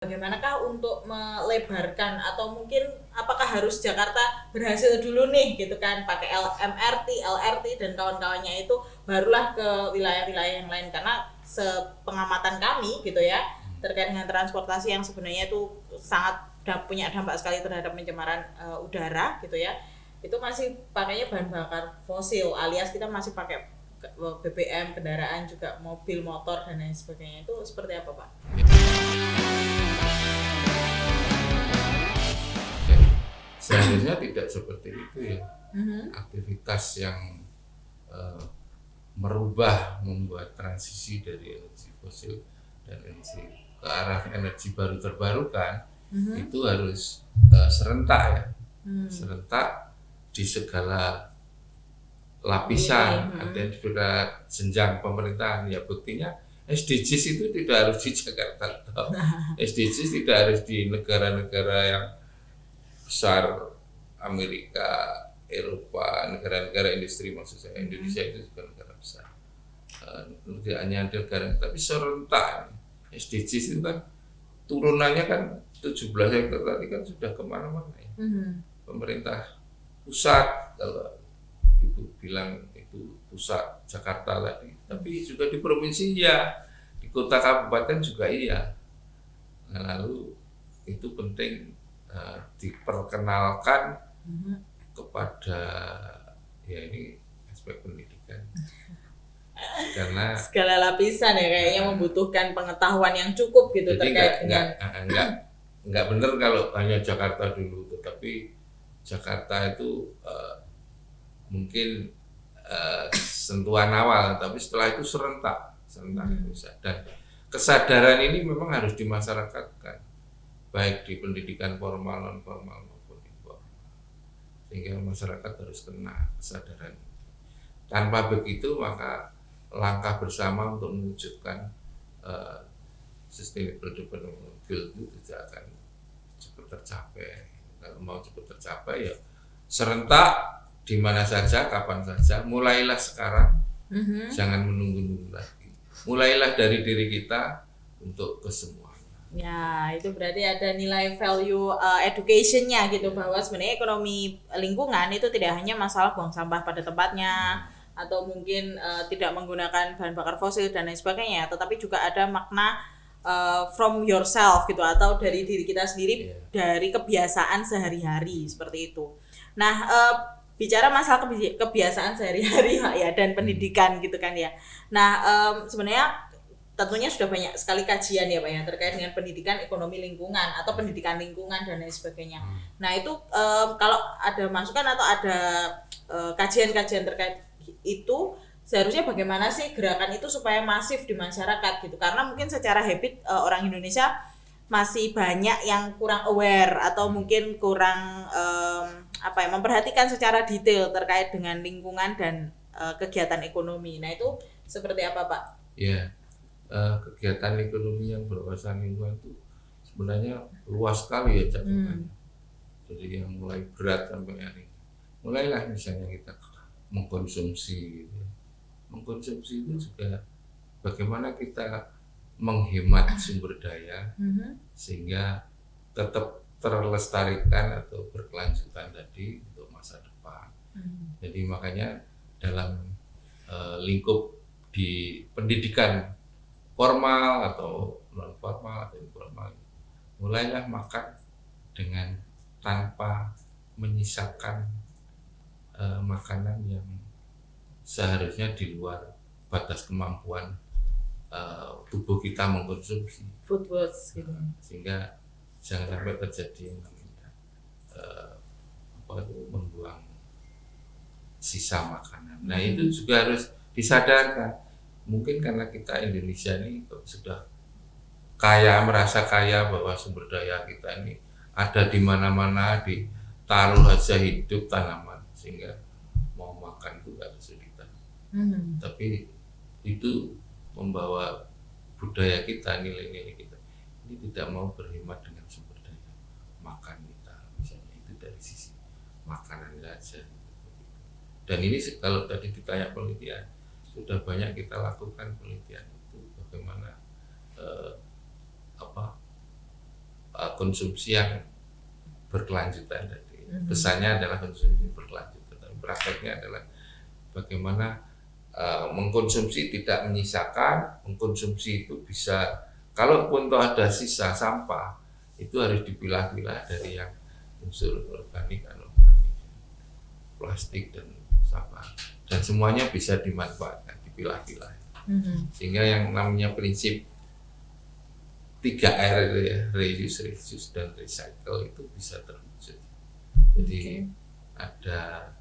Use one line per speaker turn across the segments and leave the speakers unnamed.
Bagaimanakah untuk melebarkan atau mungkin apakah harus Jakarta berhasil dulu nih gitu kan pakai MRT, LRT dan kawan-kawannya itu barulah ke wilayah-wilayah yang lain karena sepengamatan kami gitu ya terkait dengan transportasi yang sebenarnya itu sangat punya dampak sekali terhadap pencemaran udara gitu ya itu masih pakainya bahan bakar fosil alias kita masih pakai BBM kendaraan juga mobil motor dan lain sebagainya itu seperti apa Pak?
Seharusnya tidak seperti itu ya.
Mm-hmm.
Aktivitas yang uh, membuat transisi dari energi fosil dan energi ke arah energi baru terbarukan itu harus serentak ya, serentak di segala lapisan, ada juga jenjang pemerintahan ya. Buktinya SDGs itu tidak harus di Jakarta, SDGs tidak harus di negara-negara yang besar, Amerika, Eropa, negara-negara industri maksud saya. Indonesia itu juga negara besar. Tidak hanya negara, tapi serentak. SDGs itu kan turunannya kan 17 hektar tadi kan sudah kemana-mana ya. Pemerintah pusat, kalau Ibu bilang itu pusat Jakarta tadi, tapi juga di provinsi ya, di kota kabupaten juga iya. Nah, lalu itu penting diperkenalkan kepada ya ini aspek pendidikan karena
segala lapisan ya kayaknya membutuhkan pengetahuan yang cukup gitu
jadi
terkait dengan
nggak benar kalau hanya Jakarta dulu, tetapi Jakarta itu mungkin sentuhan awal, tapi setelah itu serentak dan kesadaran ini memang harus dimasyarakatkan baik di pendidikan formal, non formal maupun informal, sehingga masyarakat harus kena kesadaran. Tanpa begitu maka langkah bersama untuk mewujudkan sustainable development goal itu tidak akan cepat tercapai. Kalau mau cepat tercapai ya serentak di mana saja, kapan saja, mulailah sekarang, jangan menunggu-nunggu lagi. Mulailah dari diri kita untuk ke semua.
ya itu berarti ada nilai value educationnya gitu bahwa sebenarnya ekonomi lingkungan itu tidak hanya masalah buang sampah pada tempatnya atau mungkin tidak menggunakan bahan bakar fosil dan lain sebagainya, tetapi juga ada makna from yourself gitu atau dari diri kita sendiri dari kebiasaan sehari-hari seperti itu. Nah bicara masalah kebiasaan sehari-hari Pak ya dan pendidikan gitu kan ya. Nah sebenarnya tentunya sudah banyak sekali kajian ya Pak ya terkait dengan pendidikan ekonomi lingkungan atau pendidikan lingkungan dan lain sebagainya. Nah itu kalau ada masukan atau ada kajian-kajian terkait itu seharusnya bagaimana sih gerakan itu supaya masif di masyarakat gitu, karena mungkin secara habit orang Indonesia masih banyak yang kurang aware atau mungkin kurang memperhatikan secara detail terkait dengan lingkungan dan kegiatan ekonomi. Nah itu seperti apa Pak?
Ya. Kegiatan ekonomi yang berwawasan lingkungan itu sebenarnya luas sekali ya cakupannya. Jadi yang mulai berat sampai ringan. Mulailah misalnya kita mengkonsumsi gitu. Mengkonsumsi itu juga bagaimana kita menghemat sumber daya sehingga tetap terlestarikan atau berkelanjutan tadi untuk masa depan. Jadi makanya dalam lingkup di pendidikan formal atau non formal atau informal, mulailah makan dengan tanpa menyisakan makanan yang seharusnya di luar batas kemampuan tubuh kita mengkonsumsi
food waste gitu.
Sehingga jangan sampai terjadi yang namanya membuang sisa makanan. Nah itu juga harus disadarkan. Mungkin karena kita Indonesia ini sudah kaya, merasa kaya bahwa sumber daya kita ini ada di mana-mana, ditaruh aja hidup tanaman sehingga mau makan itu gak kesulitan. Tapi itu membawa budaya kita, nilai-nilai kita ini tidak mau berhemat dengan sumber daya makan kita, misalnya itu dari sisi makanan saja. Dan ini kalau tadi ditanya penelitian, sudah banyak kita lakukan penelitian itu bagaimana konsumsi yang berkelanjutan tadi. Pesannya adalah konsumsi berkelanjutan. Prakteknya adalah bagaimana mengkonsumsi tidak menyisakan, mengkonsumsi itu bisa, kalaupun toh ada sisa sampah itu harus dipilah-pilah dari yang unsur organik, anorganik, plastik dan sampah, dan semuanya bisa dimanfaatkan, dipilah-pilah. Sehingga yang namanya prinsip 3R itu ya, reuse, reduce, dan recycle itu bisa terwujud. Jadi ada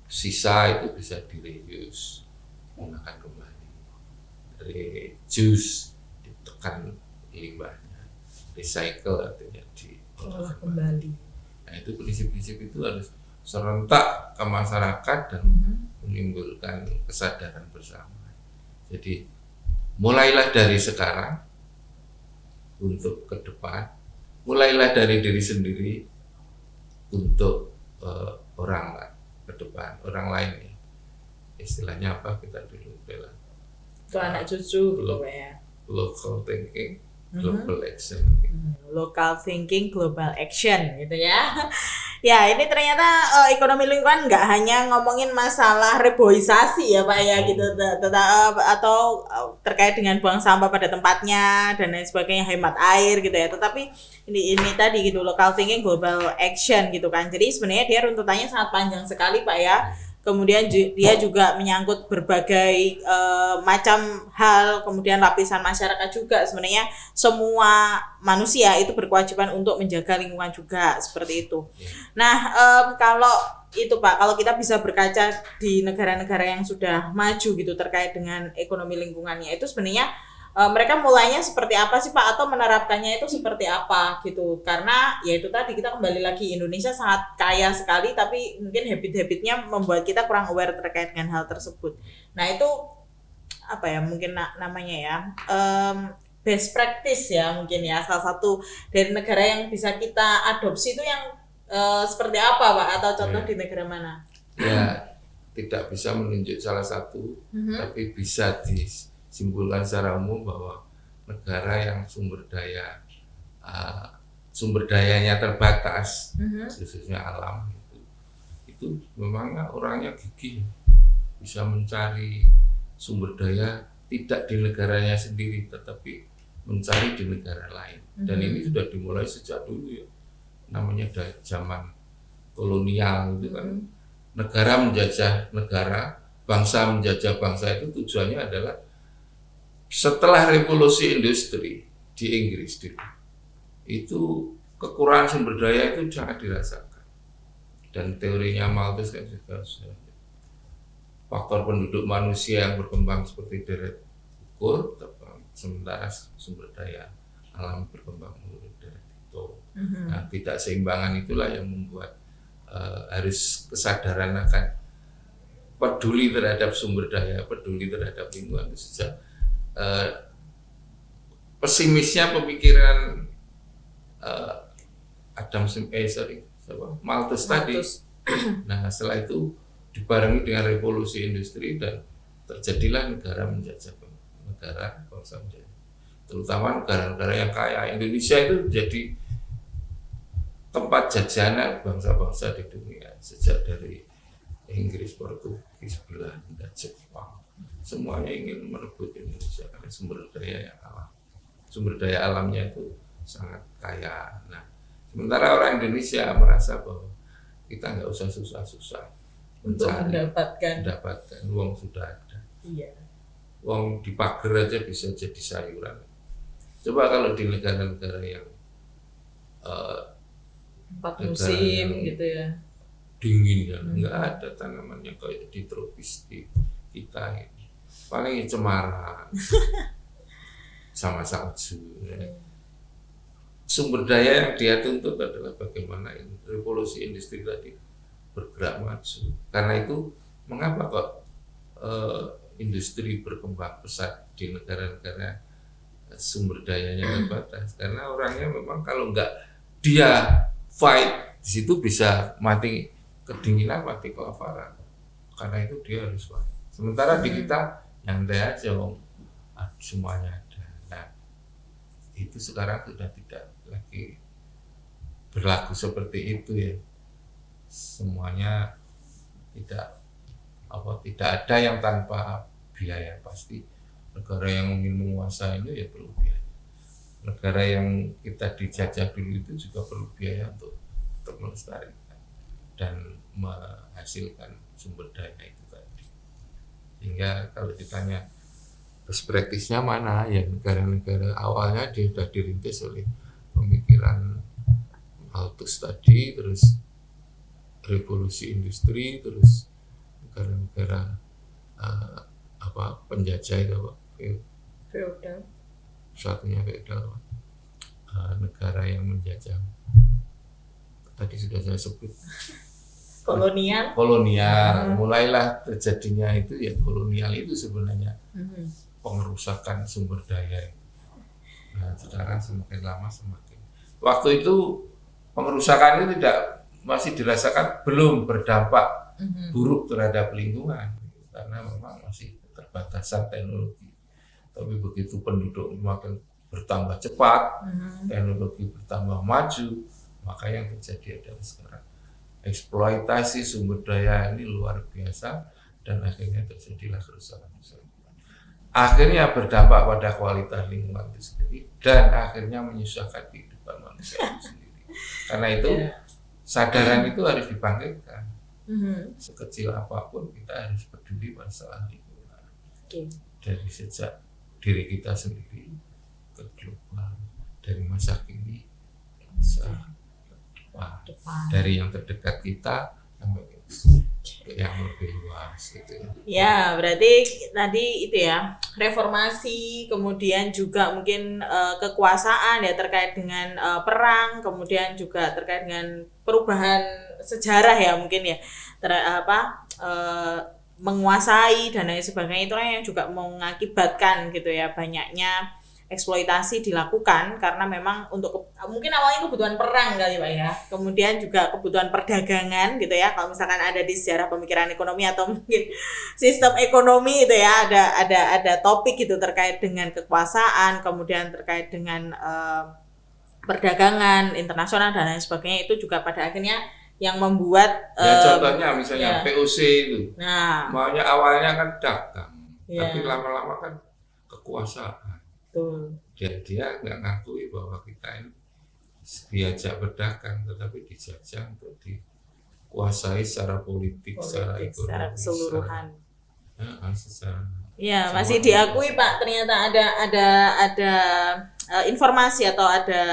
sisa itu bisa di-reuse, gunakan kembali. Reduce, ditekan limbahnya. Recycle artinya diolah kembali. Nah itu prinsip-prinsip itu harus serentak ke masyarakat dan menimbulkan kesadaran bersama. Jadi mulailah dari sekarang untuk ke depan, mulailah dari diri sendiri untuk orang ke depan, orang lain ya. Istilahnya apa kita dulu bilang?
Itu anak cucu gitu ya.
Local thinking, global action.
Local thinking, global action gitu ya. Ya ini ternyata ekonomi lingkungan nggak hanya ngomongin masalah reboisasi ya Pak ya gitu, atau terkait dengan buang sampah pada tempatnya dan lain sebagainya, hemat air gitu ya. Tetapi ini tadi gitu, local thinking, global action gitu kan. Jadi sebenarnya dia runtutannya sangat panjang sekali Pak ya. Kemudian dia juga menyangkut berbagai macam hal, kemudian lapisan masyarakat juga. Sebenarnya semua manusia itu berkewajiban untuk menjaga lingkungan juga, seperti itu. Nah, kalau itu Pak, kalau kita bisa berkaca di negara-negara yang sudah maju gitu terkait dengan ekonomi lingkungannya, itu sebenarnya mereka mulainya seperti apa sih Pak, atau menerapkannya itu seperti apa gitu? Karena ya itu tadi, kita kembali lagi, Indonesia sangat kaya sekali tapi mungkin habit-habitnya membuat kita kurang aware terkait dengan hal tersebut. Nah itu apa ya mungkin namanya ya, best practice ya mungkin ya, salah satu dari negara yang bisa kita adopsi itu yang seperti apa Pak, atau contoh di negara mana?
Ya tidak bisa menunjuk salah satu, tapi bisa disimpulkan secara umum bahwa negara yang sumber dayanya terbatas, khususnya alam itu memang orangnya gigih, bisa mencari sumber daya tidak di negaranya sendiri tetapi mencari di negara lain. Dan ini sudah dimulai sejak dulu ya, namanya dari zaman kolonial itu kan, negara menjajah negara, bangsa menjajah bangsa, itu tujuannya adalah setelah revolusi industri di Inggris dulu, itu kekurangan sumber daya itu sangat dirasakan. Dan teorinya Malthus kan juga faktor penduduk manusia yang berkembang seperti deret ukur, sementara sumber daya alam berkembang menurut deret itu. Nah, tidak seimbangan itulah yang membuat harus kesadaran akan peduli terhadap sumber daya, peduli terhadap lingkungan itu sejak pesimisnya pemikiran Malthus tadi. Nah setelah itu dibarengi dengan revolusi industri dan terjadilah negara menjajah negara, bangsa menjajah, terutama negara-negara yang kaya. Indonesia itu jadi tempat jajanan bangsa-bangsa di dunia, sejak dari Inggris, Portugis, Belanda, Jepang, semuanya ingin merebut Indonesia karena sumber daya alamnya itu sangat kaya. Nah, sementara orang Indonesia merasa bahwa kita nggak usah susah-susah
untuk mendapatkan
uang sudah ada.
Iya.
Uang di pagar aja bisa jadi sayuran. Coba kalau di negara-negara yang
4 musim gitu ya,
dingin ya, nggak ada tanamannya kayak di tropis di kita ini. Paling cemara sama salju ya. Sumber daya yang dia tuntut adalah bagaimana revolusi industri tadi bergerak maju. Karena itu mengapa kok industri berkembang pesat di negara-negara sumber dayanya terbatas? Karena orangnya memang kalau nggak dia fight di situ bisa mati kedinginan, mati kelaparan. Karena itu dia harus fight. Sementara di kita nyantai aja, semuanya ada. Nah, itu sekarang sudah tidak lagi berlaku seperti itu ya. Semuanya tidak ada yang tanpa biaya. Pasti negara yang ingin menguasai itu ya perlu biaya. Negara yang kita dijajah dulu itu juga perlu biaya untuk melestarikan dan menghasilkan sumber daya itu tadi. Sehingga kalau ditanya best practice-nya mana, ya negara-negara awalnya dia sudah dirintis oleh pemikiran Malthus tadi, terus revolusi industri, terus negara-negara penjajah itu
feodal,
satunya feodal, negara yang menjajah tadi sudah saya sebut kolonial. Mulailah terjadinya itu ya kolonial itu sebenarnya pengerusakan sumber daya. Nah, sekarang semakin lama semakin waktu itu pengerusakan itu masih dirasakan belum berdampak buruk terhadap lingkungan karena memang masih keterbatasan teknologi. Tapi begitu penduduk makin bertambah cepat, teknologi bertambah maju, maka yang terjadi adalah sekarang eksploitasi sumber daya ini luar biasa dan akhirnya terjadilah kerusakan. Akhirnya berdampak pada kualitas lingkungan itu sendiri dan akhirnya menyusahkan kehidupan manusia itu sendiri. Karena itu sadaran itu harus dibangkitkan. Sekecil apapun kita harus peduli masalah lingkungan. Dari sejak diri kita sendiri ke global, dari masa kini masa depan, dari yang terdekat kita sampai ke yang lebih luas gitu ya.
Ya, berarti tadi itu ya, reformasi, kemudian juga mungkin kekuasaan ya terkait dengan perang, kemudian juga terkait dengan perubahan sejarah ya mungkin ya. Menguasai dan lain sebagainya, itu yang juga mengakibatkan gitu ya banyaknya eksploitasi dilakukan karena memang untuk mungkin awalnya kebutuhan perang kali Pak ya, kemudian juga kebutuhan perdagangan gitu ya, kalau misalkan ada di sejarah pemikiran ekonomi atau mungkin sistem ekonomi itu ya ada topik gitu terkait dengan kekuasaan, kemudian terkait dengan perdagangan internasional dan lain sebagainya, itu juga pada akhirnya yang membuat
contohnya misalnya VOC itu. Maunya awalnya kan dagang, tapi lama-lama kan kekuasaan. Dia nggak ngakui bahwa kita ini diajak berdagang, tetapi dijajah untuk dikuasai secara politik, secara ekonomi,
secara keseluruhan.
Ya,
masih diakui Pak. Ternyata ada informasi atau ada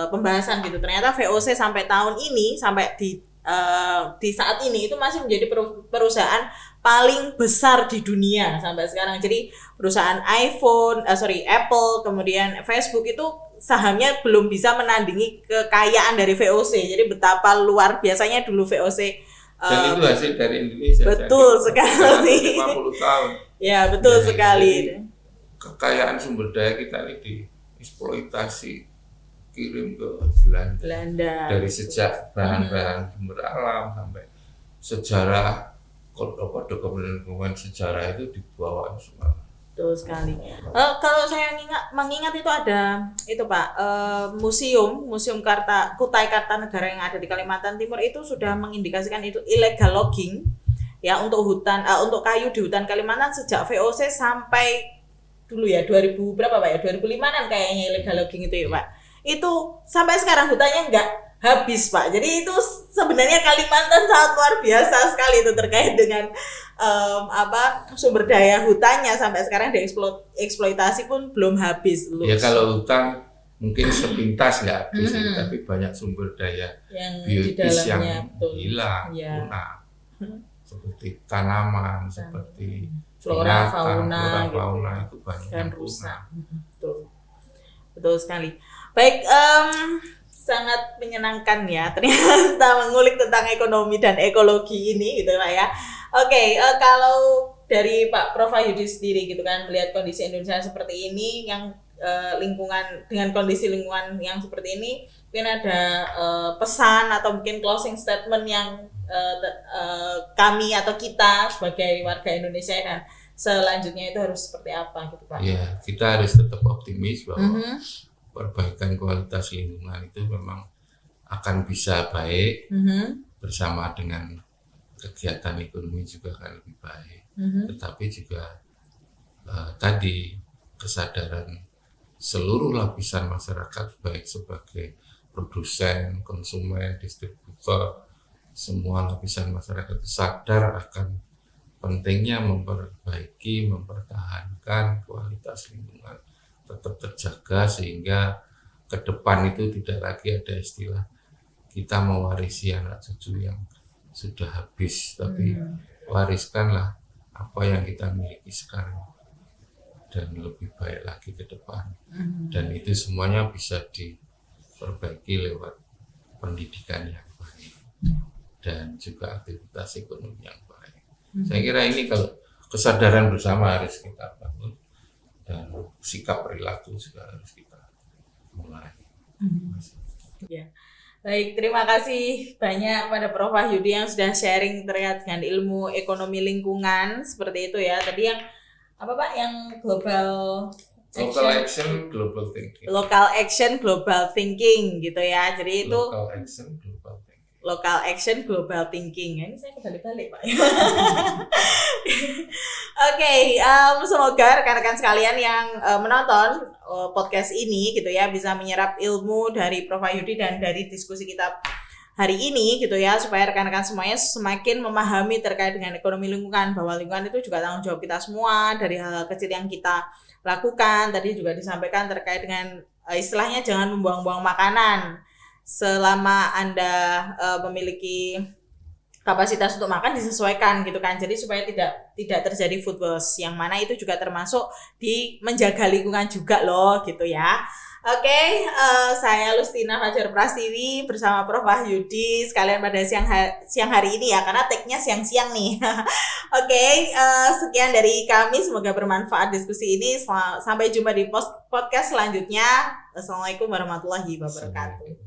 pembahasan gitu. Ternyata VOC sampai tahun ini, sampai di saat ini itu masih menjadi perusahaan paling besar di dunia sampai sekarang. Jadi perusahaan Apple, kemudian Facebook itu sahamnya belum bisa menandingi kekayaan dari VOC. Jadi betapa luar biasanya dulu VOC.
Dan itu hasil dari Indonesia.
Betul sekali.
50 tahun.
Ya, betul sekali.
Kekayaan sumber daya kita ini dieksploitasi, kirim ke Belanda. Dari sejak bahan-bahan sumber alam sampai sejarah, dokumen sejarah itu dibawa semua.
Betul sekali. Kalau saya mengingat itu ada itu Pak, museum Kutai Kartanegara yang ada di Kalimantan Timur itu sudah mengindikasikan itu illegal logging ya untuk hutan, untuk kayu di hutan Kalimantan sejak VOC sampai dulu ya 2000 berapa Pak ya, 2005-an kayaknya illegal logging itu ya Pak. Itu sampai sekarang hutannya nggak habis Pak. Jadi itu sebenarnya Kalimantan sangat luar biasa sekali itu terkait dengan sumber daya hutannya, sampai sekarang dieksploitasi pun belum habis.
Ya kalau hutan mungkin sepintas nggak habis, tapi banyak sumber daya yang biologis yang hilang, punah, seperti tanaman, seperti
flora fauna
itu banyak yang rusak.
Betul sekali. Baik, sangat menyenangkan ya ternyata mengulik tentang ekonomi dan ekologi ini gitu Pak ya. Oke, kalau dari Pak Prof Wahyudi sendiri gitu kan, melihat kondisi Indonesia seperti ini, yang lingkungan dengan kondisi lingkungan yang seperti ini, mungkin ada pesan atau mungkin closing statement yang kami atau kita sebagai warga Indonesia dan selanjutnya itu harus seperti apa gitu Pak?
Ya, kita harus tetap optimis bahwa perbaikan kualitas lingkungan itu memang akan bisa baik, bersama dengan kegiatan ekonomi juga akan lebih baik. Tetapi juga tadi kesadaran seluruh lapisan masyarakat, baik sebagai produsen, konsumen, distributor, semua lapisan masyarakat sadar akan pentingnya memperbaiki, mempertahankan kualitas lingkungan tetap terjaga, sehingga ke depan itu tidak lagi ada istilah kita mewarisi anak cucu yang sudah habis, tapi wariskanlah apa yang kita miliki sekarang dan lebih baik lagi ke depan. Dan itu semuanya bisa diperbaiki lewat pendidikan yang baik dan juga aktivitas ekonomi yang baik. Saya kira ini kalau kesadaran bersama harus kita bangun, dan sikap perilaku juga harus kita mulai.
Ya. Baik, terima kasih banyak pada Prof. Wahyudi yang sudah sharing terkait dengan ilmu ekonomi lingkungan seperti itu ya. Tadi yang apa Pak? Yang
local action, global thinking.
Local action, global thinking gitu ya. Jadi itu
local action, global thinking.
Ini saya kebalik-balik Pak. Oke, semoga rekan-rekan sekalian yang menonton podcast ini gitu ya bisa menyerap ilmu dari Prof. Wahyudi dan dari diskusi kita hari ini gitu ya, supaya rekan-rekan semuanya semakin memahami terkait dengan ekonomi lingkungan, bahwa lingkungan itu juga tanggung jawab kita semua, dari hal-hal kecil yang kita lakukan. Tadi juga disampaikan terkait dengan istilahnya jangan membuang-buang makanan. Selama Anda memiliki kapasitas untuk makan, disesuaikan gitu kan. Jadi supaya tidak terjadi food waste, yang mana itu juga termasuk di menjaga lingkungan juga loh gitu ya. Oke, saya Lustina Fajar Prastiwi bersama Prof. Wahyudi sekalian pada siang hari ini ya, karena tag-nya siang-siang nih. Oke, sekian dari kami, semoga bermanfaat diskusi ini. Sampai jumpa di podcast selanjutnya. Assalamualaikum warahmatullahi wabarakatuh.